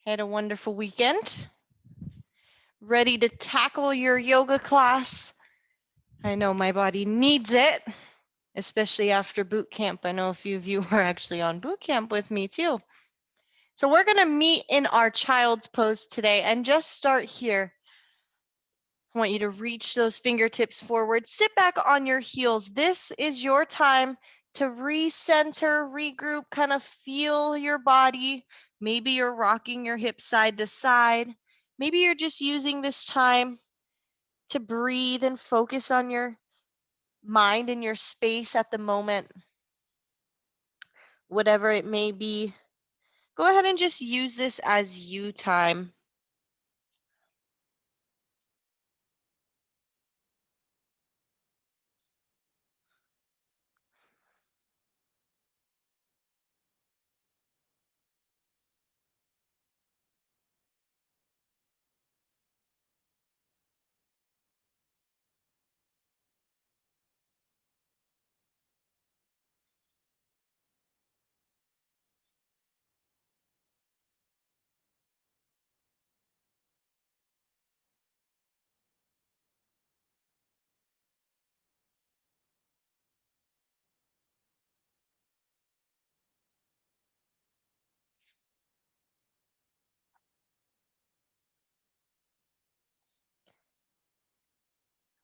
Had a wonderful weekend. Ready to tackle your yoga class? I know my body needs it, especially after boot camp. I know a few of you are actually on boot camp with me too. So we're going to meet in our child's pose today and just start here. I want you to reach those fingertips forward. Sit back on your heels. This is your time to recenter, regroup, kind of feel your body. Maybe you're rocking your hips side to side. Maybe you're just using this time to breathe and focus on your mind and your space at the moment. Whatever it may be, go ahead and just use this as you time.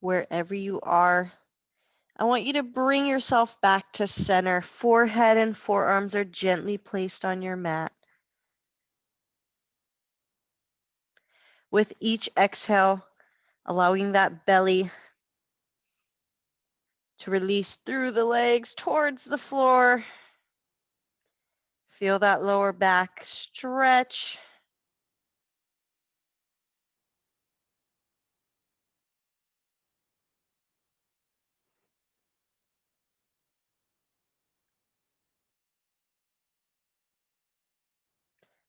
Wherever you are, I want you to bring yourself back to center. Forehead and forearms are gently placed on your mat. With each exhale, allowing that belly to release through the legs towards the floor. Feel that lower back stretch.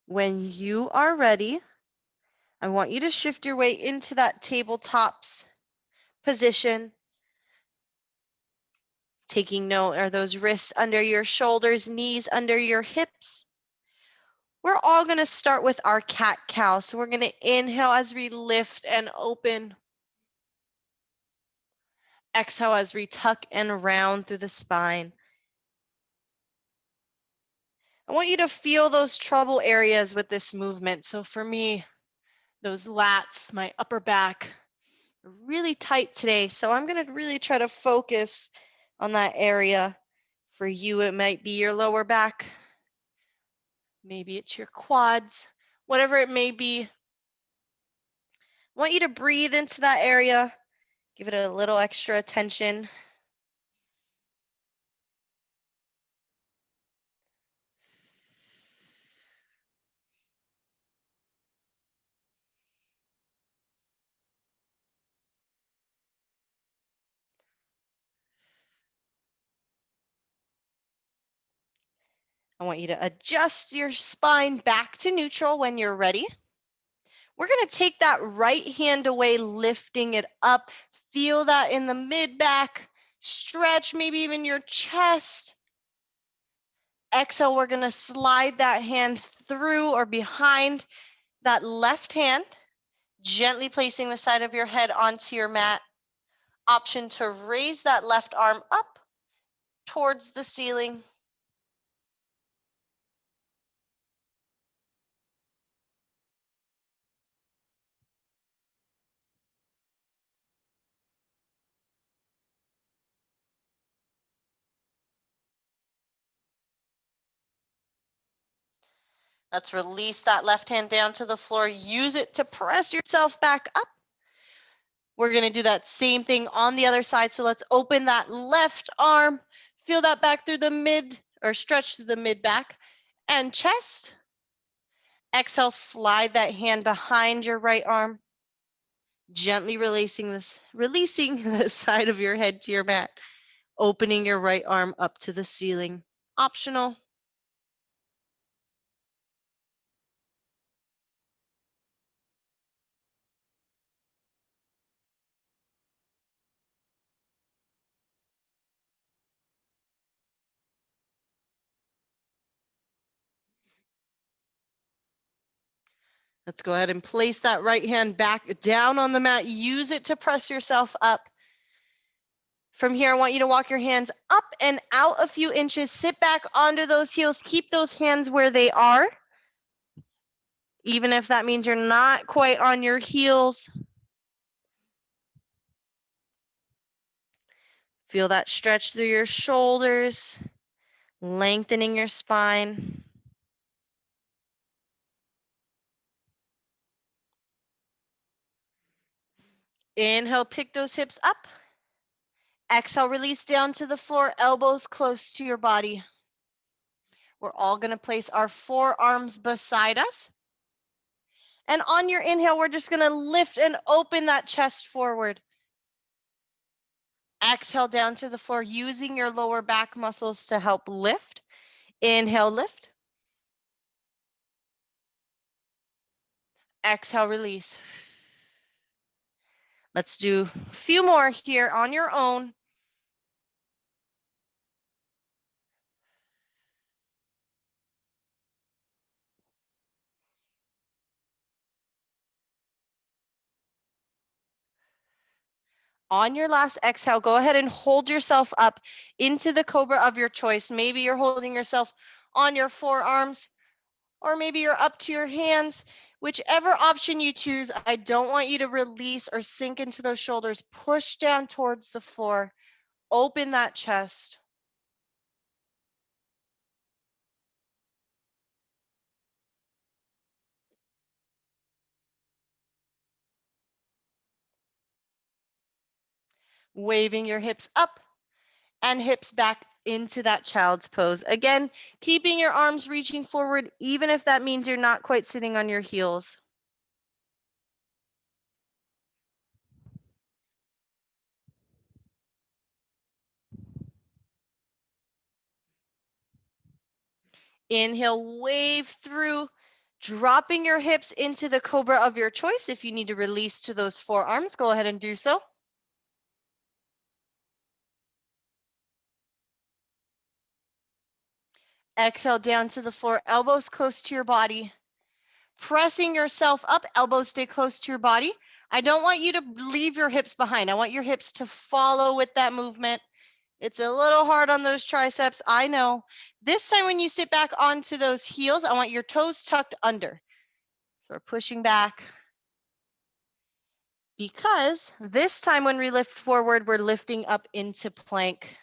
When you are ready, I want you to shift your weight into that tabletops position. Taking note, are those wrists under your shoulders, knees under your hips? We're all going to start with our cat-cow. So we're going to inhale as we lift and open. Exhale as we tuck and round through the spine. I want you to feel those trouble areas with this movement. So for me, those lats, my upper back, are really tight today. So I'm going to really try to focus on that area. For you, it might be your lower back. Maybe it's your quads, whatever it may be. I want you to breathe into that area. Give it a little extra attention. I want you to adjust your spine back to neutral when you're ready. We're going to take that right hand away, lifting it up. Feel that in the mid-back. Stretch maybe even your chest. Exhale, we're going to slide that hand through or behind that left hand, gently placing the side of your head onto your mat. Option to raise that left arm up towards the ceiling. Let's release that left hand down to the floor. Use it to press yourself back up. We're going to do that same thing on the other side. So let's open that left arm. Feel that back through the mid or stretch through the mid back and chest. Exhale, slide that hand behind your right arm. Gently releasing the side of your head to your mat. Opening your right arm up to the ceiling. Optional. Let's go ahead and place that right hand back down on the mat. Use it to press yourself up. From here, I want you to walk your hands up and out a few inches. Sit back onto those heels. Keep those hands where they are. Even if that means you're not quite on your heels. Feel that stretch through your shoulders, lengthening your spine. Inhale, pick those hips up. Exhale, release down to the floor, elbows close to your body. We're all going to place our forearms beside us. And on your inhale, we're just going to lift and open that chest forward. Exhale down to the floor, using your lower back muscles to help lift. Inhale, lift. Exhale, release. Let's do a few more here on your own. On your last exhale, go ahead and hold yourself up into the cobra of your choice. Maybe you're holding yourself on your forearms, or maybe you're up to your hands. Whichever option you choose, I don't want you to release or sink into those shoulders. Push down towards the floor. Open that chest. Waving your hips up and hips back into that child's pose. Again, keeping your arms reaching forward, even if that means you're not quite sitting on your heels. Inhale, wave through, dropping your hips into the cobra of your choice. If you need to release to those forearms, go ahead and do so. Exhale down to the floor, elbows close to your body. Pressing yourself up, elbows stay close to your body. I don't want you to leave your hips behind. I want your hips to follow with that movement. It's a little hard on those triceps, I know. This time when you sit back onto those heels, I want your toes tucked under. So we're pushing back. Because this time when we lift forward, we're lifting up into plank.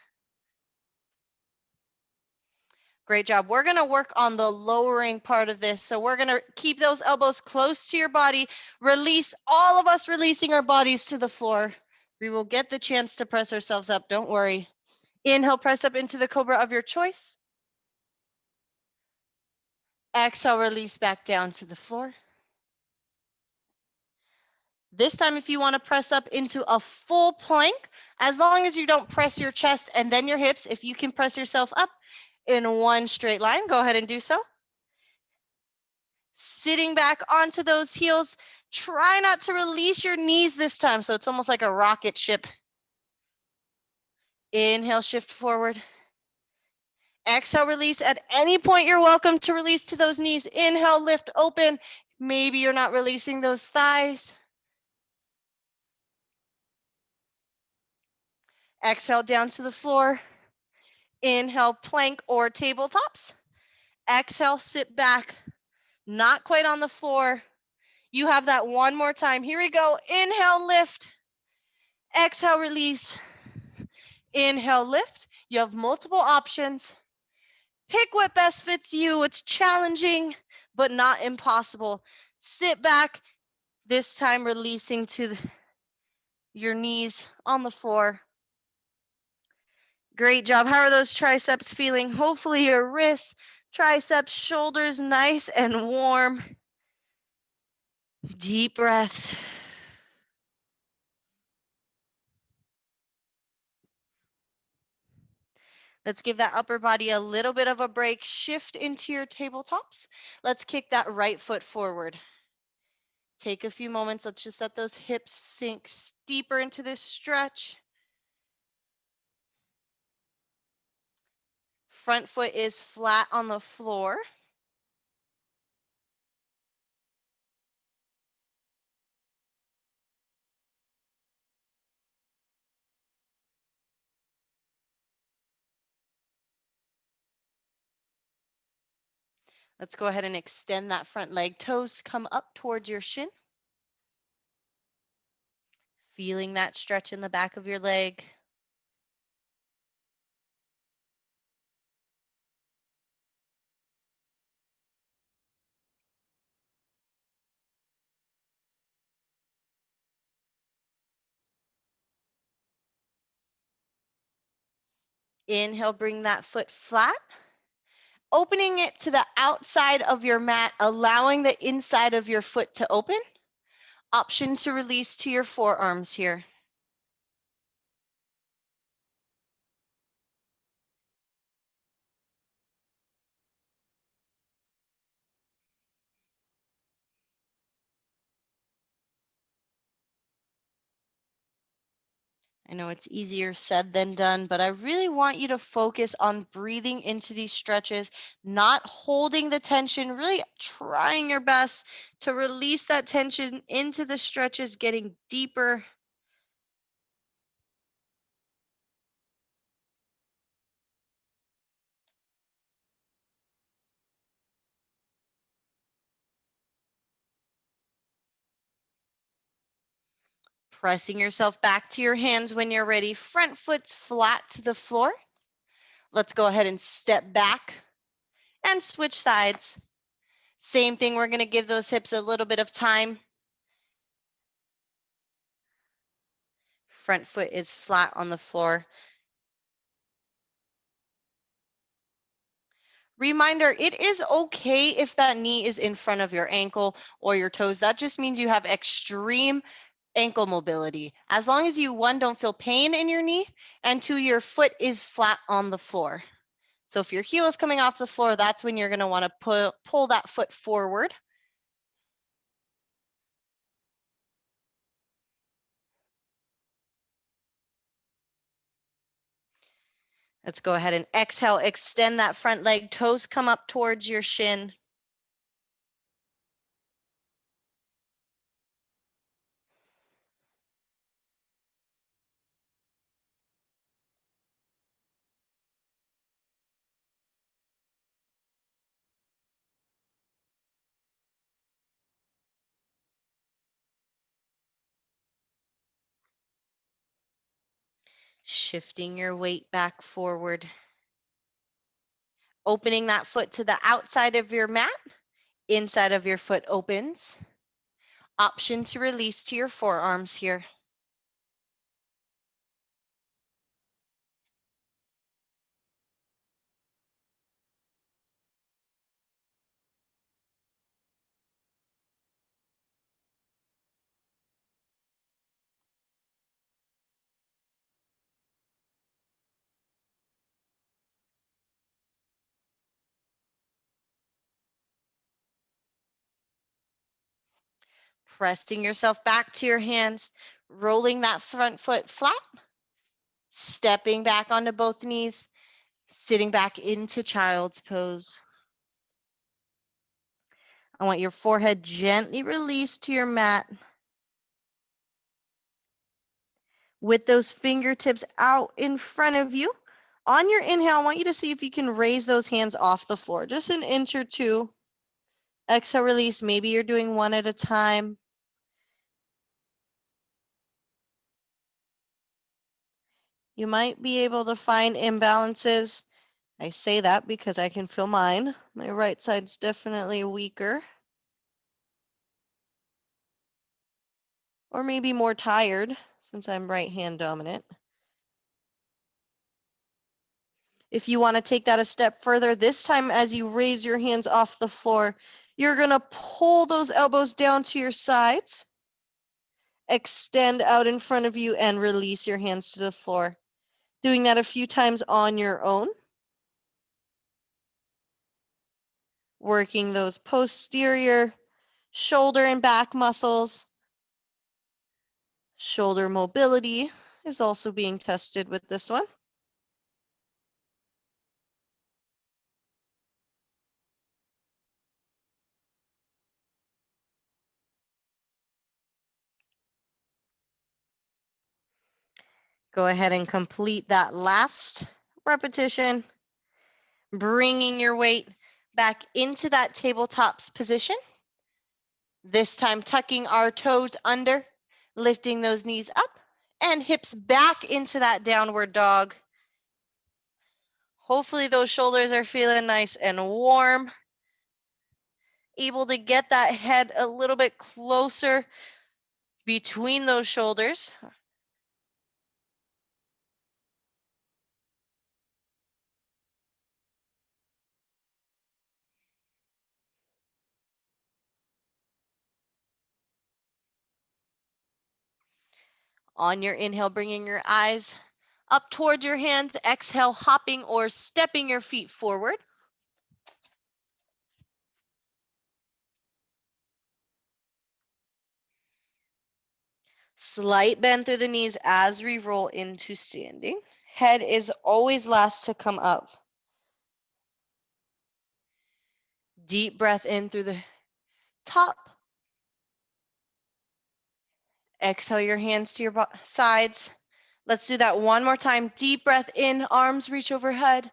Great job. We're going to work on the lowering part of this. So we're going to keep those elbows close to your body. Release, all of us releasing our bodies to the floor. We will get the chance to press ourselves up. Don't worry. Inhale, press up into the cobra of your choice. Exhale, release back down to the floor. This time, if you want to press up into a full plank, as long as you don't press your chest and then your hips, if you can press yourself up in one straight line, go ahead and do so. Sitting back onto those heels, try not to release your knees this time, so it's almost like a rocket ship. Inhale, shift forward. Exhale, release. At any point, you're welcome to release to those knees. Inhale, lift, open. Maybe you're not releasing those thighs. Exhale, down to the floor. Inhale, plank or tabletops. Exhale, sit back, not quite on the floor. You have that one more time. Here we go. Inhale, lift. Exhale, release. Inhale, lift. You have multiple options. Pick what best fits you. It's challenging, but not impossible. Sit back, this time releasing to your knees on the floor. Great job. How are those triceps feeling? Hopefully your wrists, triceps, shoulders, nice and warm. Deep breath. Let's give that upper body a little bit of a break. Shift into your tabletops. Let's kick that right foot forward. Take a few moments. Let's just let those hips sink deeper into this stretch. Front foot is flat on the floor. Let's go ahead and extend that front leg. Toes come up towards your shin. Feeling that stretch in the back of your leg. Inhale, bring that foot flat. Opening it to the outside of your mat, allowing the inside of your foot to open. Option to release to your forearms here. I know it's easier said than done, but I really want you to focus on breathing into these stretches, not holding the tension, really trying your best to release that tension into the stretches, getting deeper. Pressing yourself back to your hands when you're ready. Front foot's flat to the floor. Let's go ahead and step back and switch sides. Same thing, we're going to give those hips a little bit of time. Front foot is flat on the floor. Reminder, it is okay if that knee is in front of your ankle or your toes. That just means you have extreme ankle mobility. As long as you, one, don't feel pain in your knee, and two, your foot is flat on the floor. So if your heel is coming off the floor, that's when you're going to want to pull that foot forward. Let's go ahead and exhale, extend that front leg, toes come up towards your shin. Shifting your weight back forward. Opening that foot to the outside of your mat, inside of your foot opens. Option to release to your forearms here. Pressing yourself back to your hands, rolling that front foot flat, stepping back onto both knees, sitting back into child's pose. I want your forehead gently released to your mat. With those fingertips out in front of you. On your inhale, I want you to see if you can raise those hands off the floor, just an inch or two. Exhale, release. Maybe you're doing one at a time. You might be able to find imbalances. I say that because I can feel mine. My right side's definitely weaker. Or maybe more tired since I'm right hand dominant. If you want to take that a step further, this time as you raise your hands off the floor, you're going to pull those elbows down to your sides. Extend out in front of you and release your hands to the floor. Doing that a few times on your own. Working those posterior shoulder and back muscles. Shoulder mobility is also being tested with this one. Go ahead and complete that last repetition. Bringing your weight back into that tabletop's position. This time tucking our toes under, lifting those knees up and hips back into that downward dog. Hopefully those shoulders are feeling nice and warm. Able to get that head a little bit closer between those shoulders. On your inhale, bringing your eyes up towards your hands. Exhale, hopping or stepping your feet forward. Slight bend through the knees as we roll into standing. Head is always last to come up. Deep breath in through the top. Exhale your hands to your sides. Let's do that one more time. Deep breath in, arms reach overhead.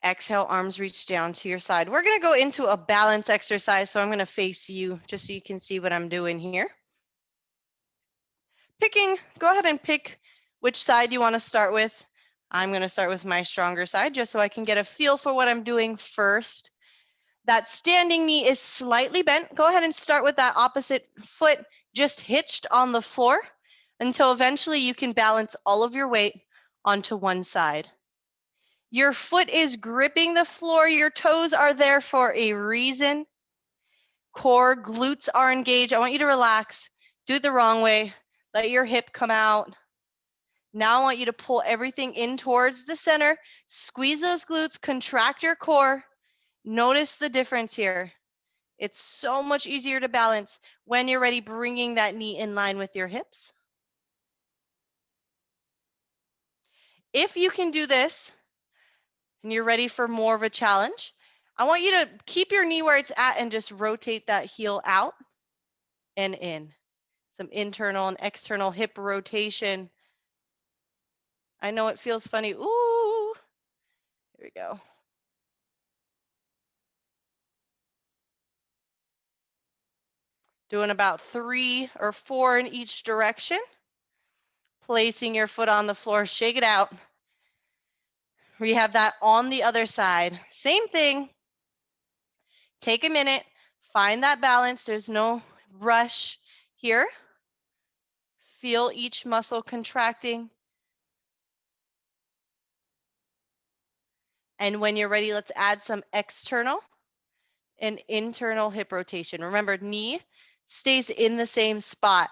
Exhale, arms reach down to your side. We're going to go into a balance exercise, so I'm going to face you just so you can see what I'm doing here. Go ahead and pick which side you want to start with. I'm going to start with my stronger side just so I can get a feel for what I'm doing first. That standing knee is slightly bent. Go ahead and start with that opposite foot just hitched on the floor until eventually you can balance all of your weight onto one side. Your foot is gripping the floor. Your toes are there for a reason. Core, glutes are engaged. I want you to relax. Do it the wrong way. Let your hip come out. Now I want you to pull everything in towards the center. Squeeze those glutes, contract your core. Notice the difference here. It's so much easier to balance when you're ready, bringing that knee in line with your hips. If you can do this and you're ready for more of a challenge, I want you to keep your knee where it's at and just rotate that heel out and in. Some internal and external hip rotation. I know it feels funny. Ooh, here we go. Doing about 3 or 4 in each direction. Placing your foot on the floor, shake it out. We have that on the other side. Same thing. Take a minute, find that balance. There's no rush here. Feel each muscle contracting. And when you're ready, let's add some external and internal hip rotation. Remember, knee stays in the same spot.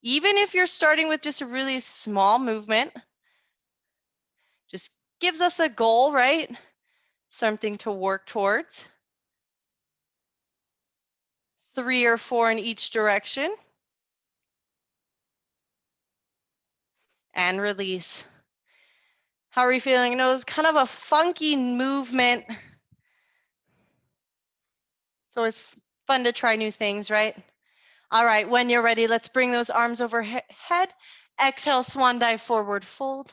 Even if you're starting with just a really small movement, just gives us a goal, right? Something to work towards. 3 or 4 in each direction. And release. How are you feeling? I know it's kind of a funky movement. So it's fun to try new things, right? All right, when you're ready, let's bring those arms overhead. Exhale, swan dive, forward fold.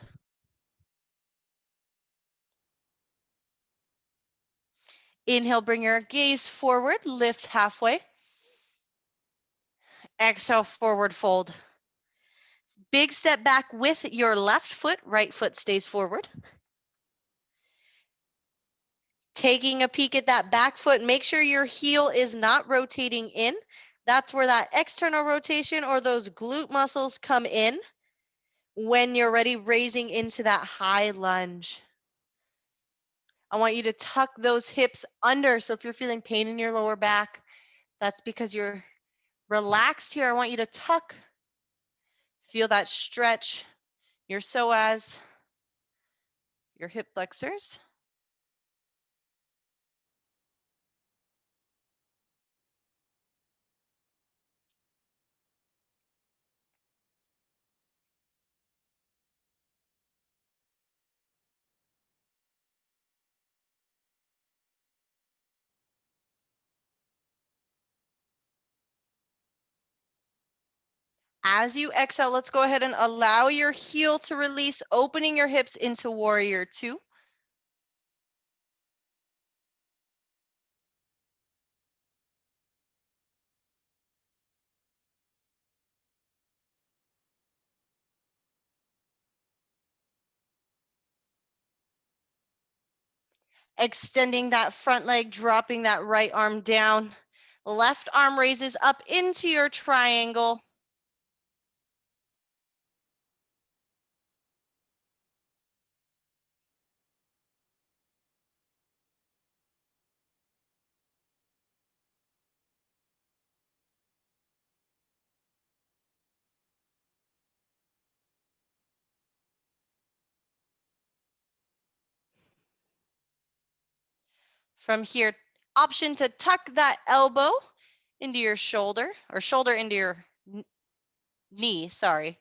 Inhale, bring your gaze forward, lift halfway. Exhale, forward fold. Big step back with your left foot, right foot stays forward. Taking a peek at that back foot, make sure your heel is not rotating in. That's where that external rotation or those glute muscles come in. When you're ready, raising into that high lunge. I want you to tuck those hips under. So if you're feeling pain in your lower back, that's because you're relaxed here. I want you to tuck. Feel that stretch, your psoas, your hip flexors. As you exhale, let's go ahead and allow your heel to release, opening your hips into warrior two. Extending that front leg, dropping that right arm down. Left arm raises up into your triangle. From here, option to tuck that elbow into your shoulder, or shoulder into your knee, sorry.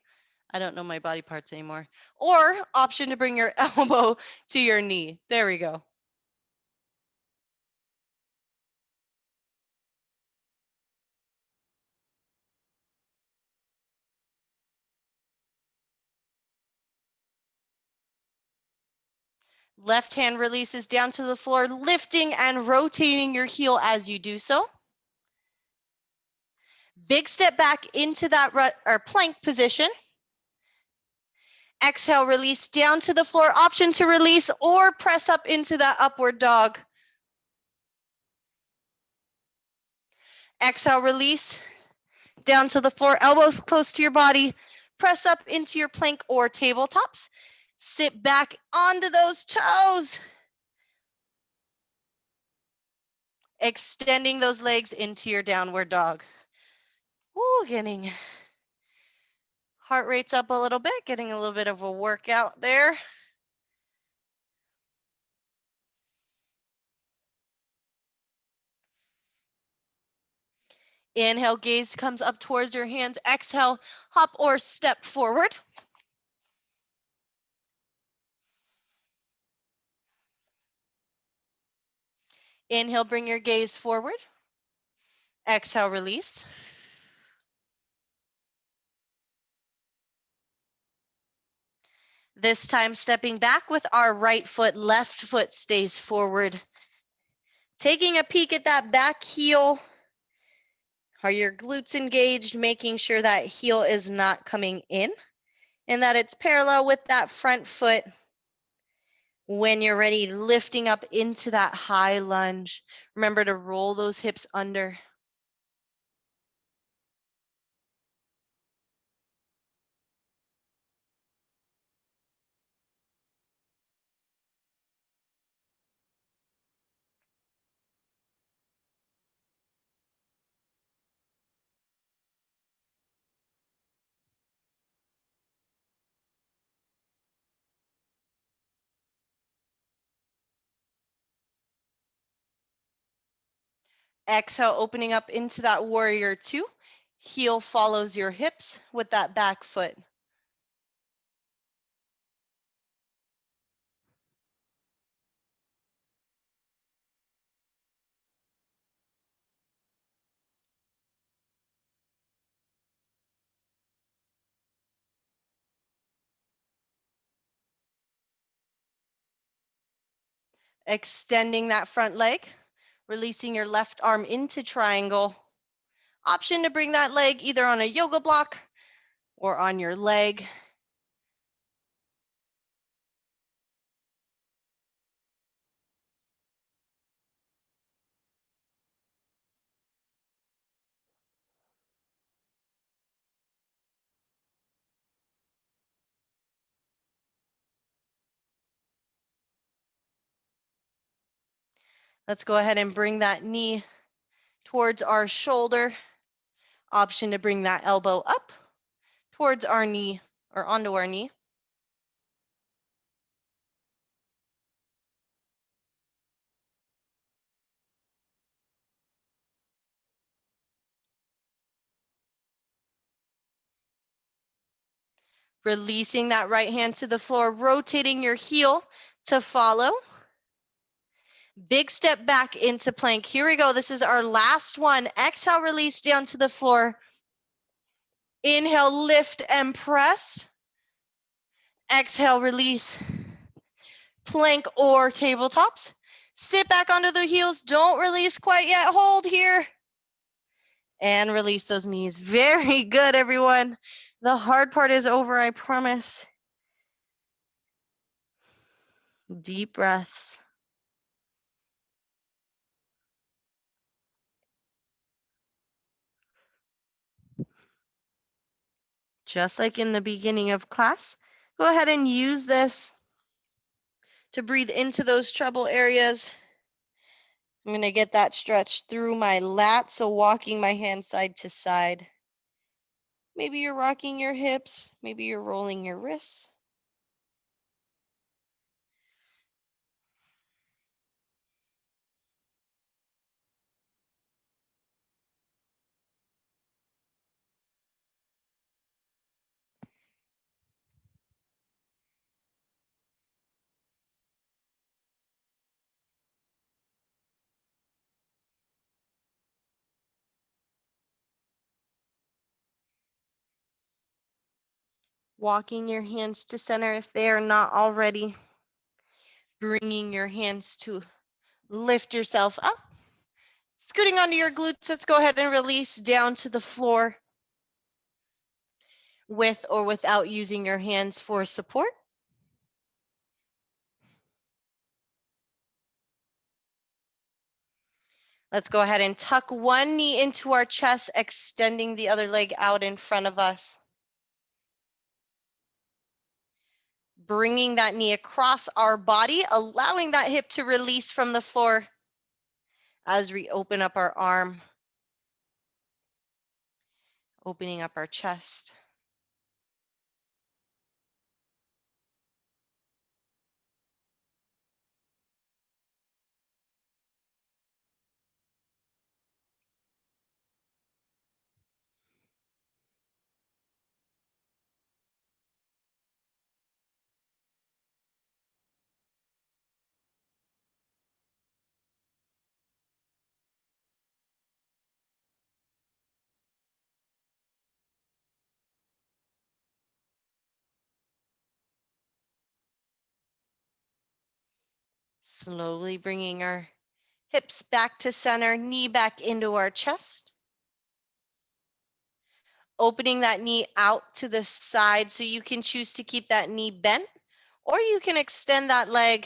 I don't know my body parts anymore. Or option to bring your elbow to your knee. There we go. Left hand releases down to the floor, lifting and rotating your heel as you do so. Big step back into that plank position. Exhale, release down to the floor. Option to release or press up into that upward dog. Exhale, release down to the floor, elbows close to your body. Press up into your plank or tabletops. Sit back onto those toes. Extending those legs into your downward dog. Ooh, getting heart rate's up a little bit, getting a little bit of a workout there. Inhale, gaze comes up towards your hands. Exhale, hop or step forward. Inhale, bring your gaze forward. Exhale, release. This time, stepping back with our right foot, left foot stays forward. Taking a peek at that back heel. Are your glutes engaged, making sure that heel is not coming in and that it's parallel with that front foot. When you're ready, lifting up into that high lunge. Remember to roll those hips under. Exhale, opening up into that warrior two. Heel follows your hips with that back foot. Extending that front leg, releasing your left arm into triangle. Option to bring that leg either on a yoga block or on your leg. Let's go ahead and bring that knee towards our shoulder. Option to bring that elbow up towards our knee or onto our knee. Releasing that right hand to the floor, rotating your heel to follow. Big step back into plank. Here we go. This is our last one. Exhale, release down to the floor. Inhale, lift and press. Exhale, release. Plank or tabletops. Sit back onto the heels. Don't release quite yet. Hold here. And release those knees. Very good, everyone. The hard part is over, I promise. Deep breaths. Just like in the beginning of class, go ahead and use this to breathe into those trouble areas. I'm going to get that stretch through my lats, so walking my hands side to side. Maybe you're rocking your hips, maybe you're rolling your wrists. Walking your hands to center if they are not already. Bringing your hands to lift yourself up. Scooting onto your glutes, let's go ahead and release down to the floor with or without using your hands for support. Let's go ahead and tuck one knee into our chest, extending the other leg out in front of us. Bringing that knee across our body, allowing that hip to release from the floor as we open up our arm, opening up our chest. Slowly bringing our hips back to center, knee back into our chest. Opening that knee out to the side, so you can choose to keep that knee bent, or you can extend that leg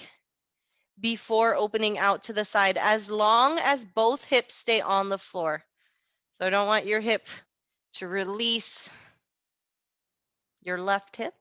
before opening out to the side, as long as both hips stay on the floor. So I don't want your hip to release your left hip.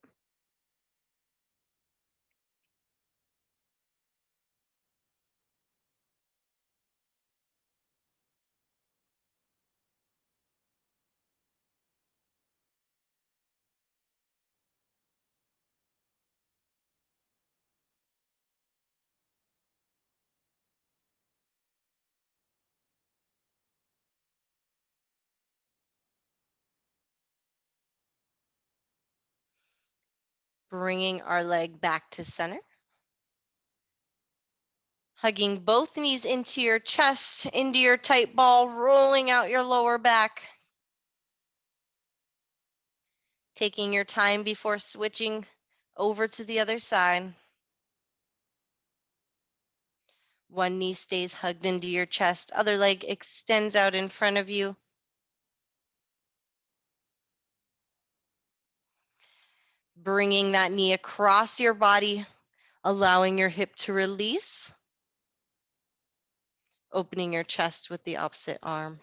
Bringing our leg back to center. Hugging both knees into your chest, into your tight ball, rolling out your lower back. Taking your time before switching over to the other side. One knee stays hugged into your chest, other leg extends out in front of you. Bringing that knee across your body, allowing your hip to release. Opening your chest with the opposite arm.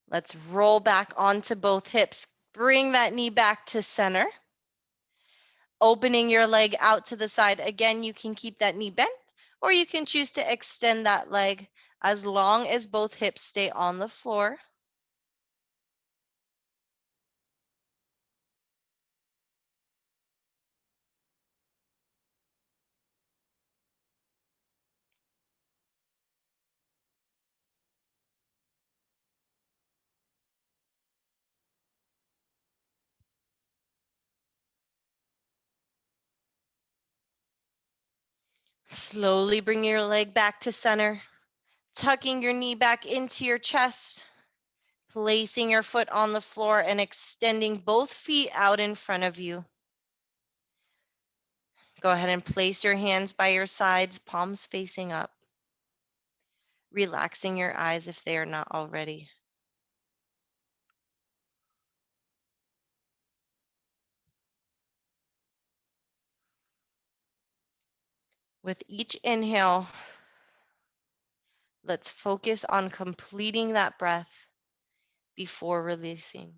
Let's roll back onto both hips. Bring that knee back to center. Opening your leg out to the side. Again, you can keep that knee bent, or you can choose to extend that leg, as long as both hips stay on the floor. Slowly bring your leg back to center, tucking your knee back into your chest, placing your foot on the floor and extending both feet out in front of you. Go ahead and place your hands by your sides, palms facing up, relaxing your eyes if they are not already. With each inhale, let's focus on completing that breath before releasing.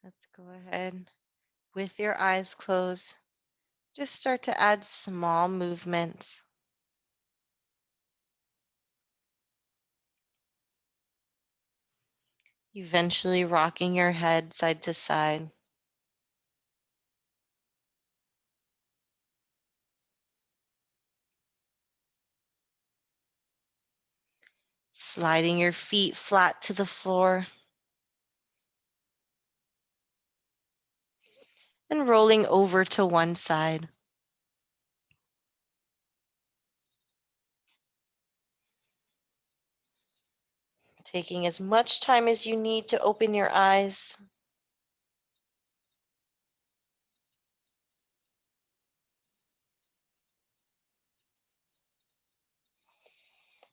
Let's go ahead with your eyes closed. Just start to add small movements. Eventually rocking your head side to side. Sliding your feet flat to the floor. And rolling over to one side. Taking as much time as you need to open your eyes.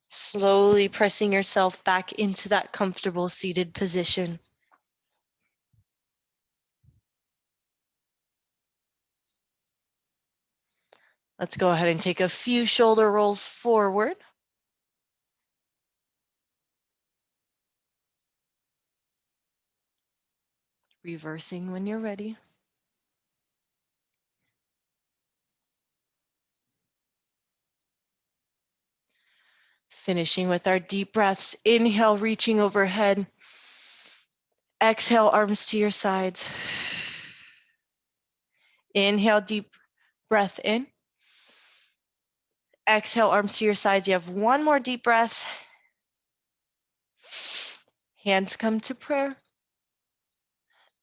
Slowly pressing yourself back into that comfortable seated position. Let's go ahead and take a few shoulder rolls forward. Reversing when you're ready. Finishing with our deep breaths. Inhale, reaching overhead. Exhale, arms to your sides. Inhale, deep breath in. Exhale, arms to your sides. You have one more deep breath. Hands come to prayer.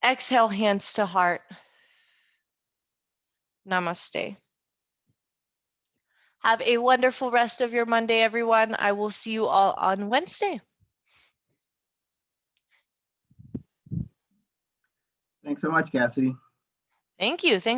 Exhale, hands to heart. Namaste. Have a wonderful rest of your Monday, everyone. I will see you all on Wednesday. Thanks so much, Cassidy. Thank you. Thanks.